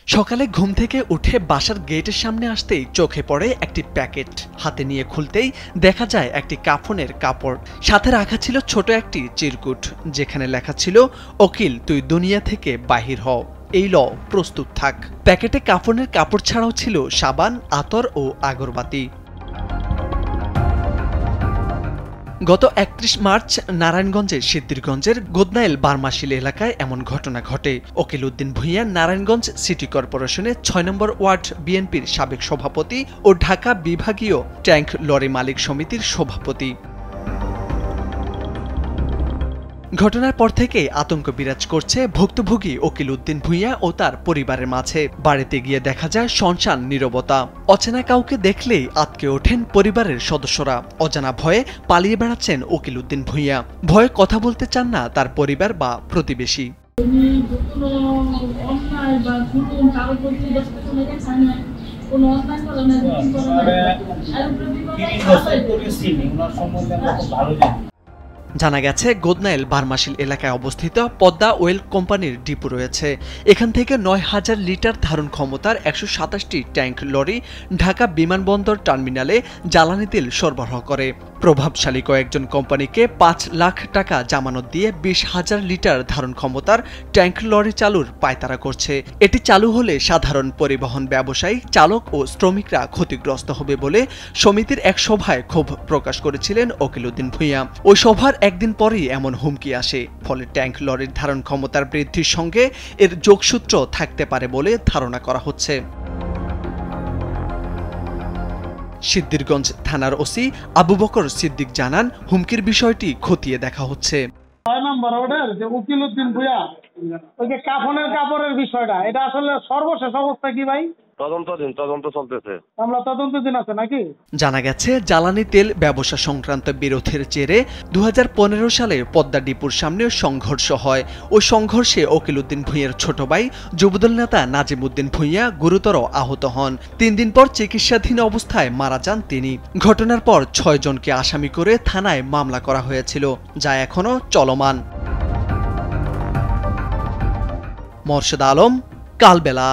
সকালে ঘুম থেকে উঠে বাসার গেটের সামনে আসতেই চোখে পড়ে একটি প্যাকেট। হাতে নিয়ে খুলতেই দেখা যায় একটি কাফনের কাপড়, সাথে রাখা ছিল ছোট একটি চিরকুট, যেখানে লেখা ছিল, অকিল তুই দুনিয়া থেকে বাহির হও, এই ল প্রস্তুত থাক। প্যাকেটে কাফনের কাপড় ছাড়াও ছিল সাবান, আতর ও আগরবাতি। গত ৩১ মার্চ নারায়ণগঞ্জের সিদ্ধিরগঞ্জের গোদনাইল বারমাশিল এলাকায় এমন ঘটনা ঘটে। অকিল উদ্দিন ভূঁইয়া নারায়ণগঞ্জ সিটি কর্পোরেশনের ৬ নম্বর ওয়ার্ড বিএনপির সাবেক সভাপতি ও ঢাকা বিভাগীয় ট্যাঙ্ক লরি মালিক সমিতির সভাপতি। ঘটনার পর থেকে আতঙ্ক বিরাজ করছে ভুক্তভোগী অকিল উদ্দিন ভূঁইয়া ও তার পরিবারের মাঝে। বাড়িতে গিয়ে দেখা যায় শুনশান নীরবতা। অচেনা কাউকে দেখলেই আঁতকে ওঠেন পরিবারের সদস্যরা। অজানা ভয়ে পালিয়ে বেড়াচ্ছেন অকিল উদ্দিন ভূঁইয়া। ভয়ে কথা বলতে চান না তার পরিবার বা প্রতিবেশী। জানা গেছে, গোদনাইল বারমাশিল এলাকায় অবস্থিত পদ্মা ওয়েল কোম্পানির ডিপো রয়েছে। এখান থেকে ৯,০০০ লিটার ধারণ ক্ষমতার ১২৭টি ট্যাঙ্ক লরি ঢাকা বিমানবন্দর টার্মিনালে জ্বালানি তেল সরবরাহ করে। প্রভাবশালী কয়েকজন কোম্পানিকে ৫ লাখ টাকা জামানত দিয়ে ২০,০০০ লিটার ধারণ ক্ষমতার ট্যাঙ্ক লরি চালুর পায়তারা করছে। এটি চালু হলে সাধারণ পরিবহন ব্যবসায়ী, চালক ও শ্রমিকরা ক্ষতিগ্রস্ত হবে বলে সমিতির এক সভায় ক্ষোভ প্রকাশ করেছিলেন অকিল উদ্দিন ভূঁইয়া। ওই সভার একদিন পরেই এমন হুমকি আসে। ফলে ট্যাঙ্ক লরির ধারণ ক্ষমতার বৃদ্ধির সঙ্গে এর যোগসূত্র থাকতে পারে বলে ধারণা করা হচ্ছে। সিদ্ধিরগঞ্জ থানার ওসি আবু বকর সিদ্দিক জানান, হুমকির বিষয়টি খতিয়ে দেখা হচ্ছে। ৬ নম্বর ওয়ার্ডের যে উকিল উদ্দিন ভূঁইয়া, ওই যে কাফনের কাপড়ের বিষয়টা, এটা আসলে সর্বশেষ অবস্থা কি ভাই? তদন্ত চলতেছে। আমরা তদন্তাধীন আছে নাকি? জানা গেছে, জ্বালানি তেল ব্যবসা সংক্রান্ত বিরোধের জেরে ২০১৫ সালে পদ্মা ডিপোর সামনে সংঘর্ষ হয়। ওই সংঘর্ষে অকিল উদ্দিন ভূঁইয়ার ছোট ভাই যুবদল নেতা নাজিম উদ্দিন ভূঁইয়া গুরুতর আহত হন। ৩ দিন পর চিকিৎসাধীন অবস্থায় মারা যান তিনি। ঘটনার পর ৬ জনকে আসামি করে থানায় মামলা করা হয়েছিল, যা এখনো চলমান। মোর্শেদ আলম, কালবেলা।